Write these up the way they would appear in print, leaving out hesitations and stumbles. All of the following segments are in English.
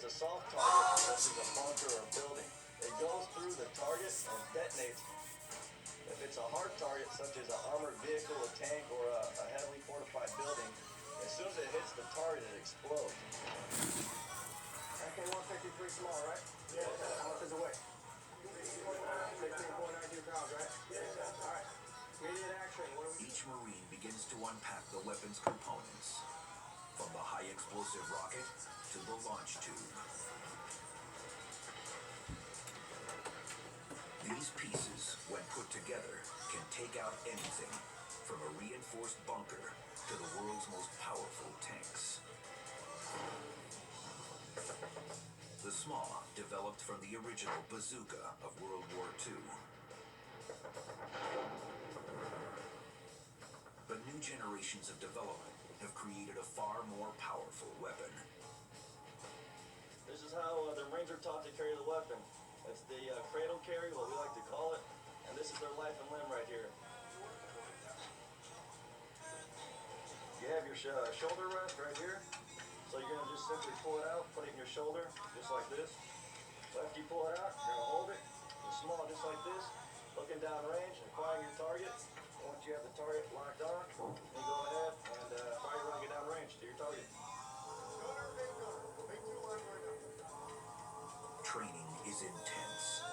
it's a soft target, such as a bunker or building, it goes through the target and detonates. If it's a hard target, such as an armored vehicle, a tank, or a heavily fortified building, as soon as it hits the target, it explodes. AK-153 small, right? Yeah. How much is the weight? 16.92 pounds, right? Yeah. All right. Immediate action. Each Marine begins to unpack the weapon's components, from the high explosive rocket to the launch tube. These pieces, when put together, can take out anything, from a reinforced bunker to the world's most powerful tanks. The SMAW developed from the original bazooka of World War II. But new generations of development have created a far more powerful weapon. This is how the Marines are taught to carry the weapon. It's the cradle carry, what we like to call it, and this is their life and limb right here. You have your shoulder rest right here, so you're going to just simply pull it out, put it in your shoulder, just like this. So after you pull it out, you're going to hold it, small, just like this, looking down range and firing your target. And once you have the target locked on, you go ahead and fire your rocket down range to your target. Training is intense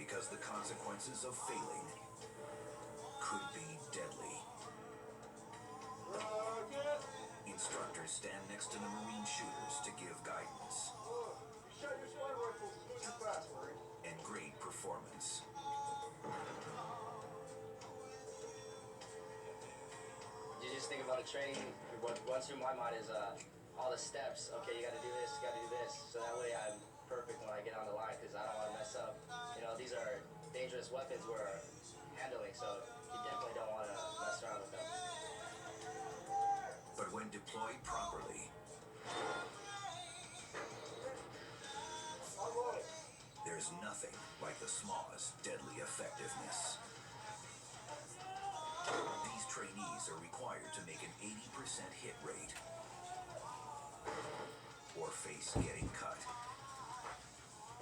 because the consequences of failing could be deadly. Instructors stand next to the Marine shooters to give guidance and grade performance. You just think about the training, what runs through my mind is all the steps. Okay, you gotta do this, you gotta do this, so that way I'm perfect when I get on the line, because I don't want to mess up. You know, these are dangerous weapons we're handling, so you definitely don't want to mess around with them. But when deployed properly, there's nothing like the SMAW's deadly effectiveness. These trainees are required to make an 80% hit rate or face getting cut.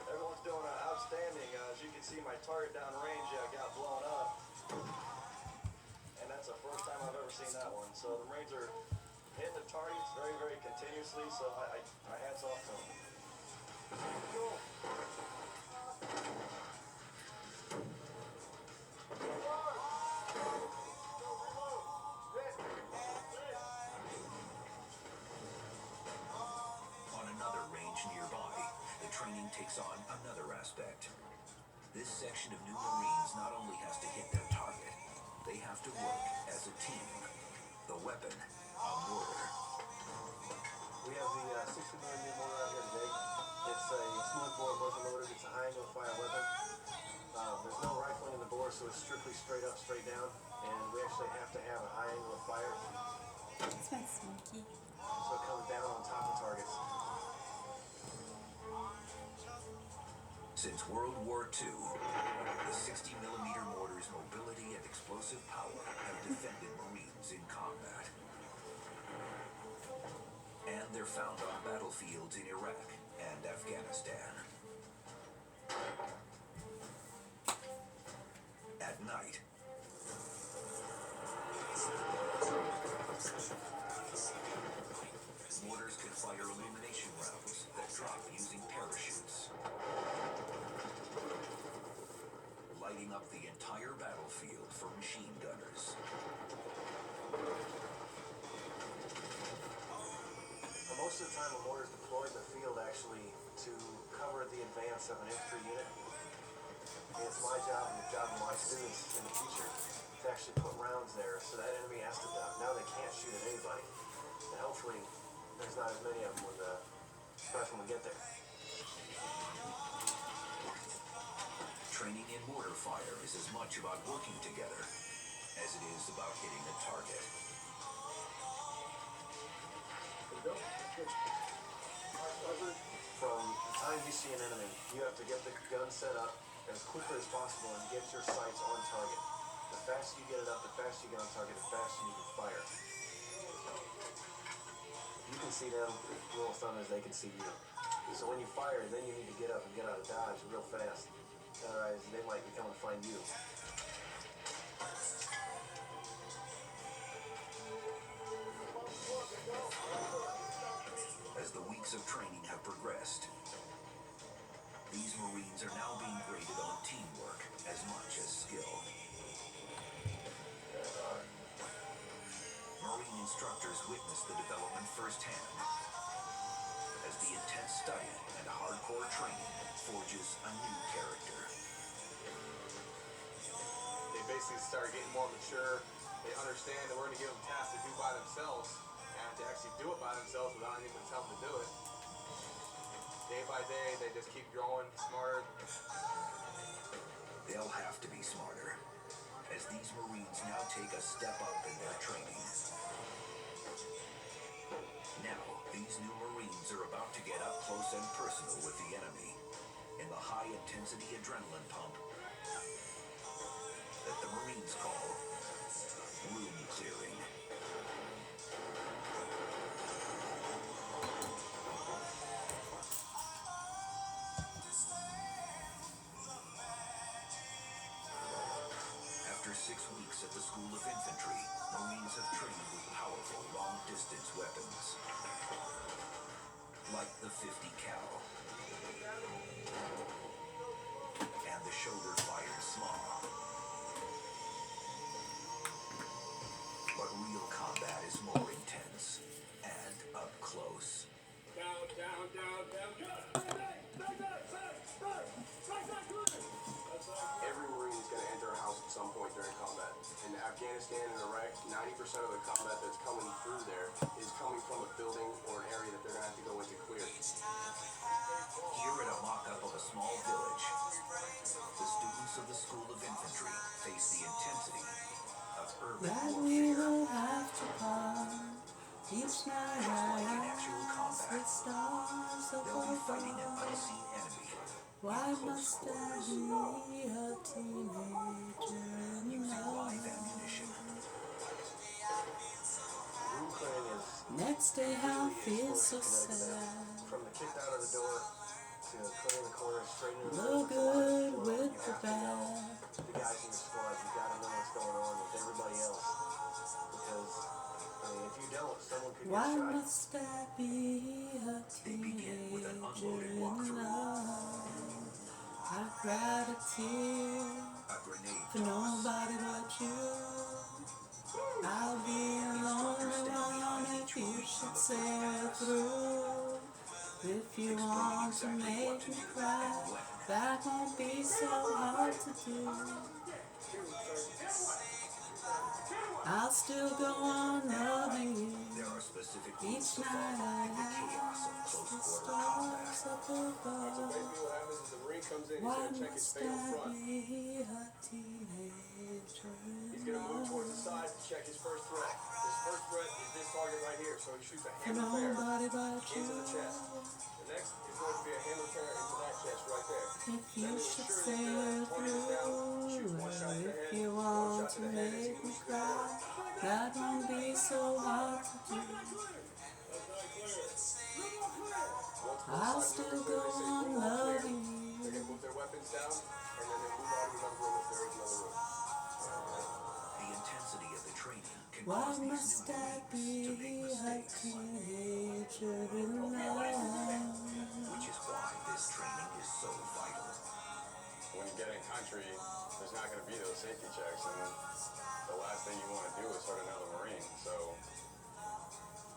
Everyone's doing outstanding. As you can see, my target down range got blown up. And that's the first time I've ever seen that one. So the Marines are hitting the targets very, very continuously, so my hat's off to them. On another range nearby, the training takes on another aspect. This section of new Marines not only has to hit their target, they have to work as a team. The weapon, a mortar. We have the 60mm mortar out here today. It's a smoothbore muzzle loader. It's a high angle fire weapon. There's no rifling in the bore, so it's strictly straight up, straight down. And we actually have to have a high angle of fire. This one's smoky. So it comes down on top of targets. Since World War II, the 60mm mortar's mobility and explosive power have defended Marines in combat. And they're found on battlefields in Iraq and Afghanistan. At night, mortars can fire illumination rounds that drop using parachutes, lighting up the entire battlefield for machine gunners. Most of the time, a mortar is deployed in the field actually to cover the advance of an infantry unit. And it's my job and the job of my students in the future to actually put rounds there so that enemy has to duck. Now they can't shoot at anybody. And hopefully there's not as many of them when the riflemen get there. Training in mortar fire is as much about working together as it is about hitting a target. From the time you see an enemy, you have to get the gun set up as quickly as possible and get your sights on target. The faster you get it up, the faster you get on target, the faster you can fire. You can see them, rule of thumb is they can see you. So when you fire, then you need to get up and get out of dodge real fast. Otherwise, they might be coming to find you. As the weeks of training have progressed, these Marines are now being graded on teamwork as much as skill. Marine instructors witness the development firsthand as the intense study and hardcore training forges a new character. They basically start getting more mature. They understand that we're going to give them tasks to do by themselves and to actually do it by themselves without anyone telling them to do it. Day by day, they just keep growing smarter. They'll have to be smarter as these Marines now take a step up in their training. Now, these new Marines are about to get up close and personal with the enemy in the high-intensity adrenaline pump that the Marines call room clearing. After 6 weeks at the School of Infantry, Marines have trained with powerful long-distance weapons, like the 50 cal and the shoulder-fired SMAW. But real combat is more intense and up close. Down, down, down, down. Every Marine is going to enter a house at some point during combat. In Afghanistan and Iraq, 90% of the combat that's coming through there is coming from a building or an area that they're going to have to go into clear. Here at a mock-up of a small village, the students of the School of Infantry face the intensity of urban That we warfare. will have to part each night Like in I actual ask combat, the stars they'll be fighting an above. unseen enemy. Why close must I quarters. be a teenager in Using love? live ammunition. Room clearing is Next day I feel so kinetic event. sad. From the kick out of the door to clearing the corner, straight into the Look middle of the good floor, with you the have to know bad. the guys in your squad. You gotta know what's going on with everybody else. Because, I mean, if you don't, someone could Why get shot. must I be a They begin with an teenager unloaded in walkthrough. love? I cried a tear A grenade for toss. nobody but you. I'll be a lonely one if you should sail through. If you want to make me cry, that won't be so hard to do. I'll still go on loving you. There are specific Each rules to night follow I in the chaos of ask the close-quarter combat. stars up So above. basically what happens is the Marine comes in, he's Why going to check his must fatal I front. be a teenager He's in going to move towards the love? side to check his first threat. His first threat is this target right here, so he shoots a For hammer tear nobody but you. into the chest. The next is going to be a hammer tear into that chest right there. If you Then to should ensure that sail the target is down, he shoots through, one shot to the if head, you one want shot to to the head as he make me moves to the cry, door. that won't be so hard to do. Once both I'll sides still move go clear, they say on room all clear. loving They're going to you. move their weapons down, and then they move out of another room if there is another room. The intensity of the training can Why cause these must new I Marines be to make a mistakes, teenager in love? which is why this training is so vital. When you get in country, there's not going to be those safety checks, and the last thing you want to do is hurt another Marine. So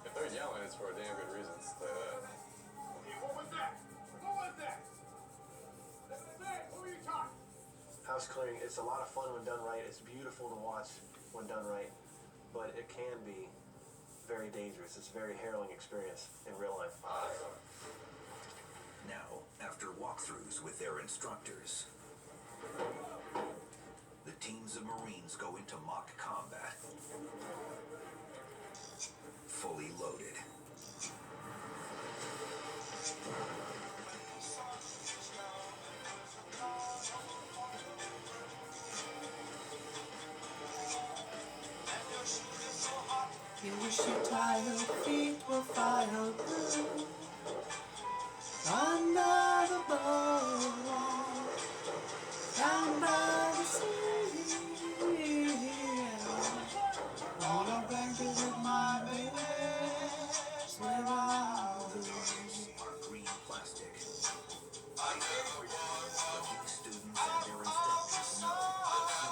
if they're yelling, it's for a damn good reason. What was that? What was that? Who are you talking? House clearing, it's a lot of fun when done right. It's beautiful to watch when done right, but it can be very dangerous. It's a very harrowing experience in real life. Now, after walkthroughs with their instructors, the teams of Marines go into mock combat, fully loaded. You wish you tired feet will follow through. Under the boardwalk, down by the sea. On a blanket with my baby, where I'll be. Smart green plastic. But these students and their instructors know that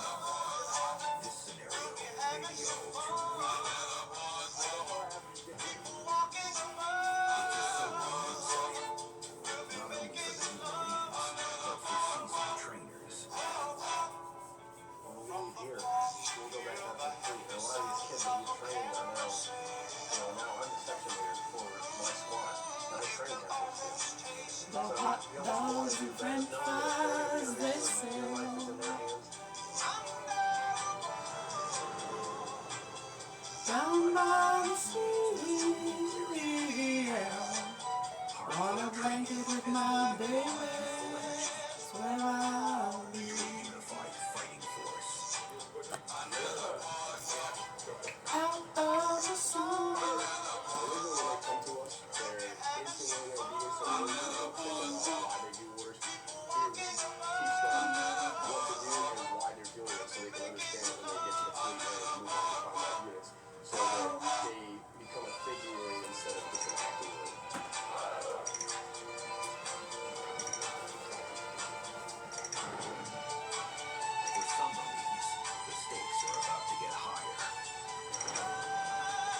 soon this scenario may be all too real. It's a sobering insight, not only for the new Marines, but for seasoned trainers. When we leave here, we'll go back out to the fleet. And a lot of these kids that we trained are now, now I'm the section leader for my squad. And I trained half those kids. The hot dogs and french fries, they say. Your life is in their hands. Down by the sea, on a blanket with my baby, that's where I'll be. Unified fighting force. Out of the sun. Originally, when they come to us, they're instantly going to be so why they do worse. Here we teach them what to do and why they're doing it so they can understand it when they get to the fleet and move on to combat units. So that they become a figure instead of just an acting role. For some Marines, the stakes are about to get higher.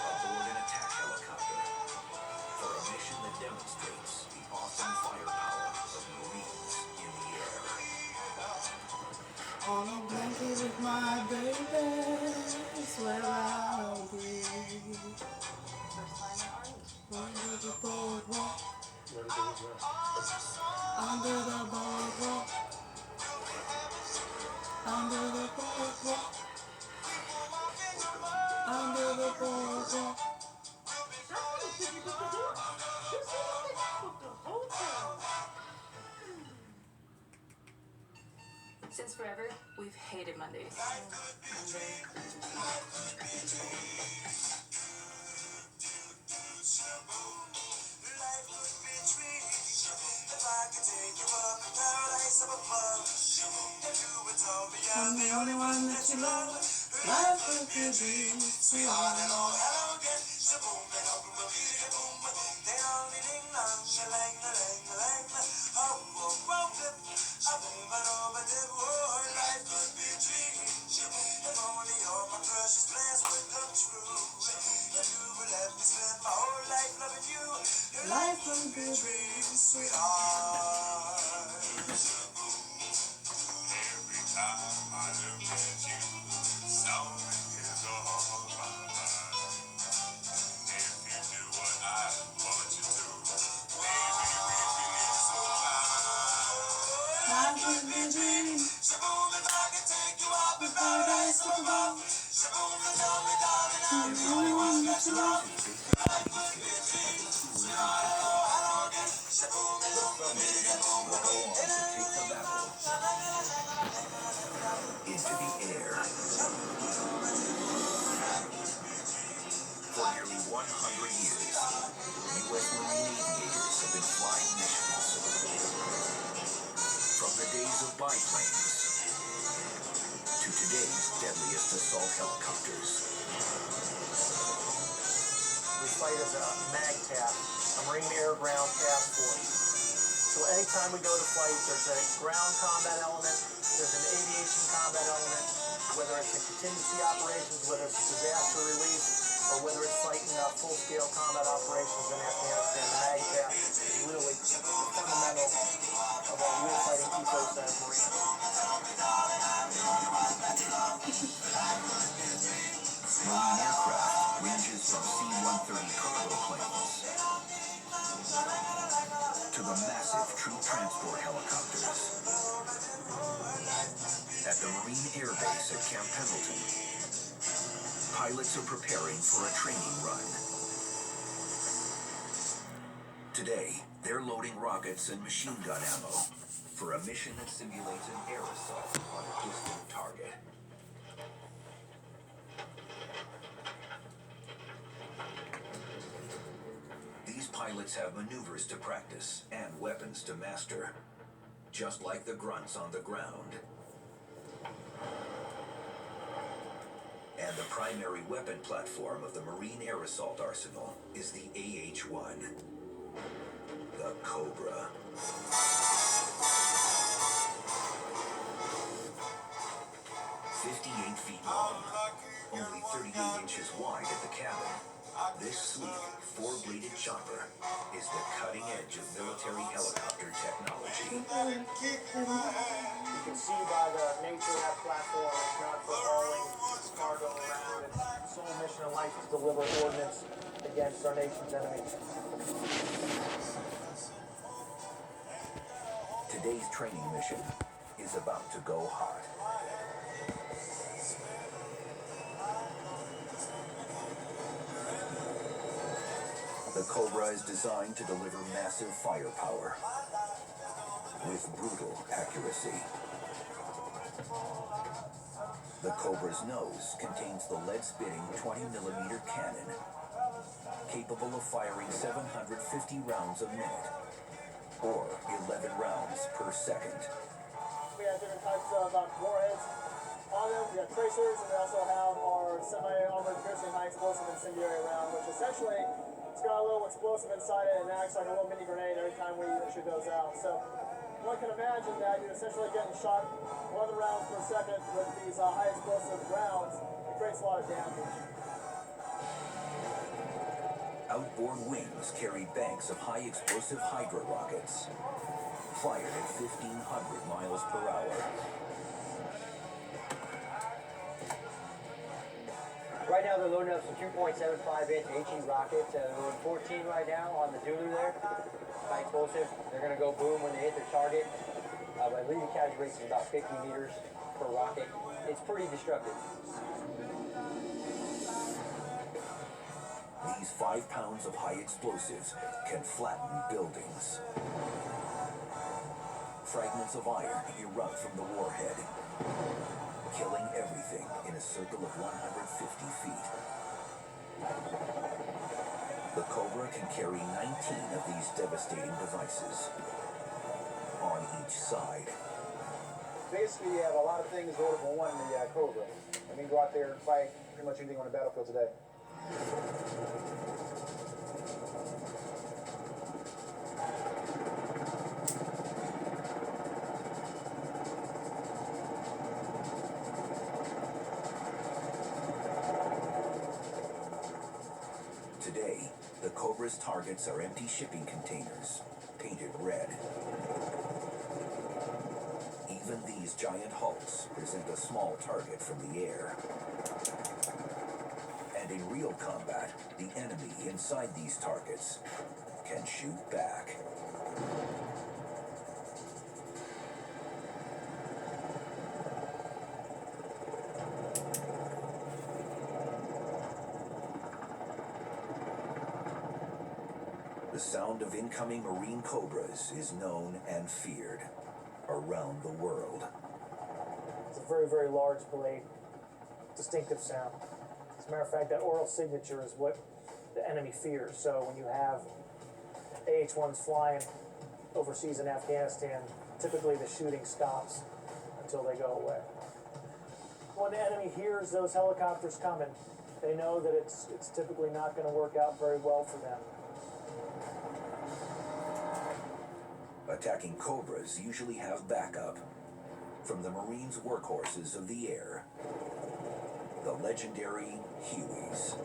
Aboard an attack helicopter for a mission that demonstrates the awesome firepower of Marines in the air. On a blanket with my baby, that's where I'll be. Under the boardwalk, under the boardwalk, under the boardwalk, under the boardwalk. Since forever, we've hated Mondays. I'm the only one that you love. Life would be life would be a dream, sweetheart. Every time I look at you, something is on my mind. If you do what I want you to, baby, we feel so high. Life would be a dream. Shaboom, if I can take you up in paradise up above. Shaboom, tell me, darling, I'm the only one that you love. Into the air. For nearly 100 years, U.S. Marine aviators have been flying missions. From the days of biplanes to today's deadliest assault helicopters. We fight as a MAGTAF, a Marine Air Ground Task Force. So anytime we go to fight, there's a ground combat element, there's an aviation combat element, whether it's in contingency operations, whether it's disaster relief, or whether it's fighting full-scale combat operations in Afghanistan. The MAGTAF is really fundamental of our warfighting ethos as Marines. Marine aircraft ranges from C-130 cargo planes to the massive troop transport helicopters. At the Marine Air Base at Camp Pendleton, pilots are preparing for a training run. Today, they're loading rockets and machine gun ammo for a mission that simulates an air assault on a distant target. pilots have maneuvers to practice and weapons to master, just like the grunts on the ground. And the primary weapon platform of the Marine Air Assault Arsenal is the AH-1, the Cobra. 58 feet long, only 38 inches wide at the cabin. This sleek, four-bladed chopper is the cutting edge of military helicopter technology. You can see by the nature of that platform, it's not for hauling cargo around. Its sole mission in life is to deliver ordnance against our nation's enemies. Today's training mission is about to go hot. The Cobra is designed to deliver massive firepower with brutal accuracy. The Cobra's nose contains the lead-spitting 20mm cannon, capable of firing 750 rounds a minute, or 11 rounds per second. We have different types of warheads on them. We have tracers, and we also have our semi-armored piercing high explosive incendiary round, which essentially it's got a little explosive inside it and acts like a little mini grenade every time we shoot those out. So one can imagine that you're essentially getting shot 11 rounds per second with these high explosive rounds. It creates a lot of damage. Outboard wings carry banks of high explosive Hydra rockets, fired at 1,500 miles per hour. Right now they're loading up some 2.75-inch HE rockets. They're loading 14 right now on the Zulu there. High explosive. They're going to go boom when they hit their target. I believe the catch rate is about 50 meters per rocket. It's pretty destructive. These 5 pounds of high explosives can flatten buildings. Fragments of iron erupt from the warhead, killing everything in a circle of 150 feet. The Cobra can carry 19 of these devastating devices on each side. Basically, you have a lot of things loaded for one in the Cobra. I mean, go out there and fight pretty much anything on the battlefield today. Today, the Cobra's targets are empty shipping containers, painted red. Even these giant hulks present a small target from the air. And in real combat, the enemy inside these targets can shoot back. The sound of incoming Marine Cobras is known and feared around the world. It's a very, very large blade. Distinctive sound. As a matter of fact, that oral signature is what the enemy fears. So when you have AH-1s flying overseas in Afghanistan, typically the shooting stops until they go away. When the enemy hears those helicopters coming, they know that it's typically not going to work out very well for them. Attacking Cobras usually have backup from the Marines' workhorses of the air, the legendary Hueys.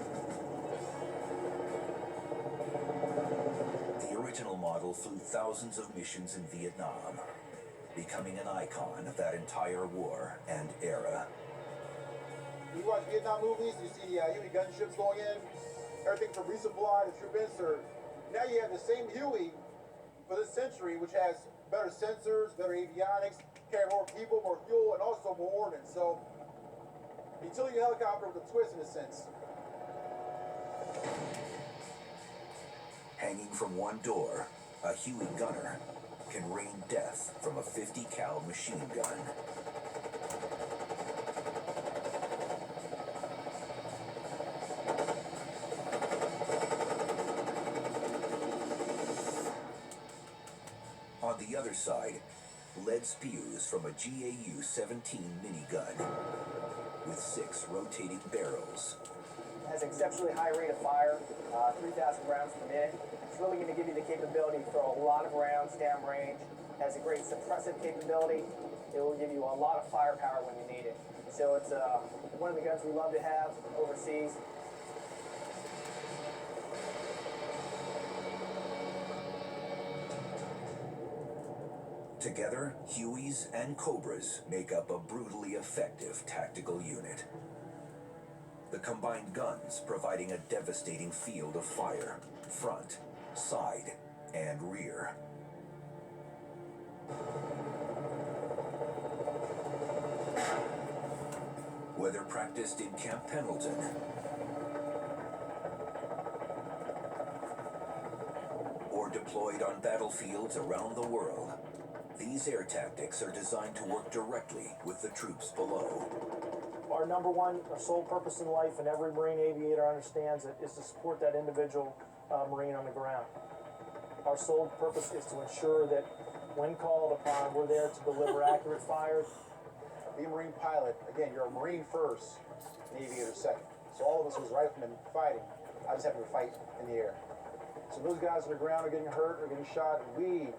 The original model flew thousands of missions in Vietnam, becoming an icon of that entire war and era. You watch Vietnam movies, you see Huey gunships going in, everything from resupply to troop insert. Now you have the same Huey for this century, which has better sensors, better avionics, carry more people, more fuel, and also more ordnance. So, utility helicopter with a twist in a sense. Hanging from one door, a Huey gunner can rain death from a 50 cal machine gun. the other side, lead spews from a GAU-17 minigun with 6 rotating barrels. It has an exceptionally high rate of fire, 3,000 rounds per minute. It's really going to give you the capability to throw a lot of rounds downrange. It has a great suppressive capability. It will give you a lot of firepower when you need it. So it's one of the guns we love to have overseas. Together, Hueys and Cobras make up a brutally effective tactical unit. The combined guns providing a devastating field of fire, front, side, and rear. Whether practiced in Camp Pendleton or deployed on battlefields around the world, these air tactics are designed to work directly with the troops below. Our number one, our sole purpose in life, and every Marine aviator understands it, is to support that individual Marine on the ground. Our sole purpose is to ensure that when called upon, we're there to deliver accurate fire. Be a Marine pilot, again, you're a Marine first, an aviator second. So all of us who's riflemen fighting, I just happen to fight in the air. So those guys on the ground are getting hurt or getting shot, and we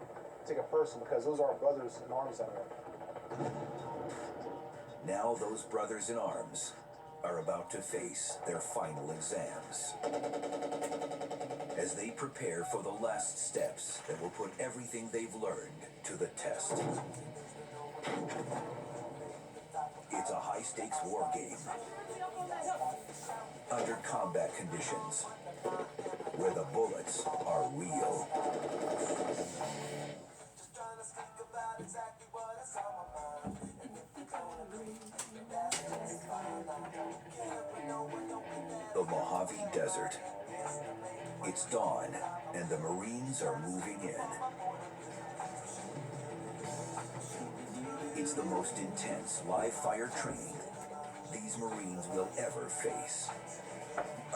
take a person because those are our brothers in arms down there. Now those brothers in arms are about to face their final exams as they prepare for the last steps that will put everything they've learned to the test. It's a high-stakes war game under combat conditions where the bullets are real. The Mojave Desert. It's dawn, and the Marines are moving in. It's the most intense live-fire training these Marines will ever face.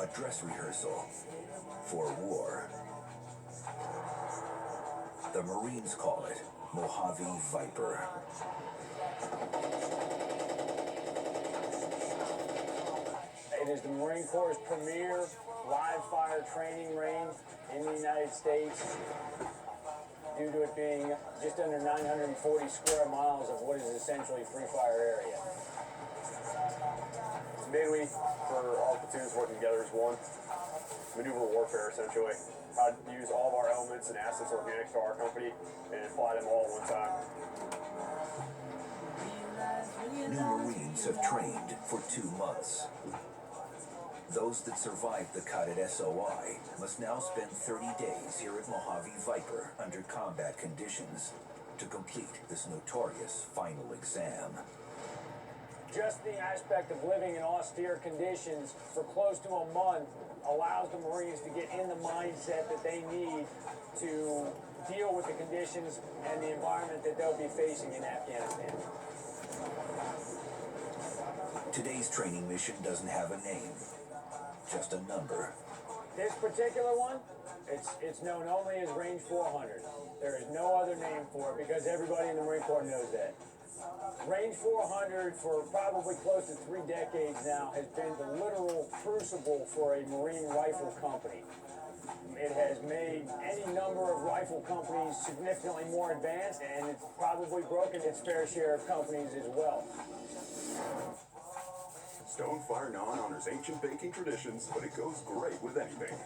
A dress rehearsal for war. The Marines call it Mojave Viper. It is the Marine Corps' premier live-fire training range in the United States, due to it being just under 940 square miles of what is essentially free-fire area. Mainly for all platoons working together as one. Maneuver warfare, essentially. How to use all of our elements and assets organic to our company and apply them all at one time. New Marines have trained for 2 months. Those that survived the cut at SOI must now spend 30 days here at Mojave Viper under combat conditions to complete this notorious final exam. Just the aspect of living in austere conditions for close to a month allows the Marines to get in the mindset that they need to deal with the conditions and the environment that they'll be facing in Afghanistan. Today's training mission doesn't have a name, just a number. This particular one, it's known only as Range 400. There is no other name for it because everybody in the Marine Corps knows that. Range 400 for probably close to 3 decades now has been the literal crucible for a Marine rifle company. It has made any number of rifle companies significantly more advanced, and it's probably broken its fair share of companies as well. Stonefire Non honors ancient baking traditions, but it goes great with anything.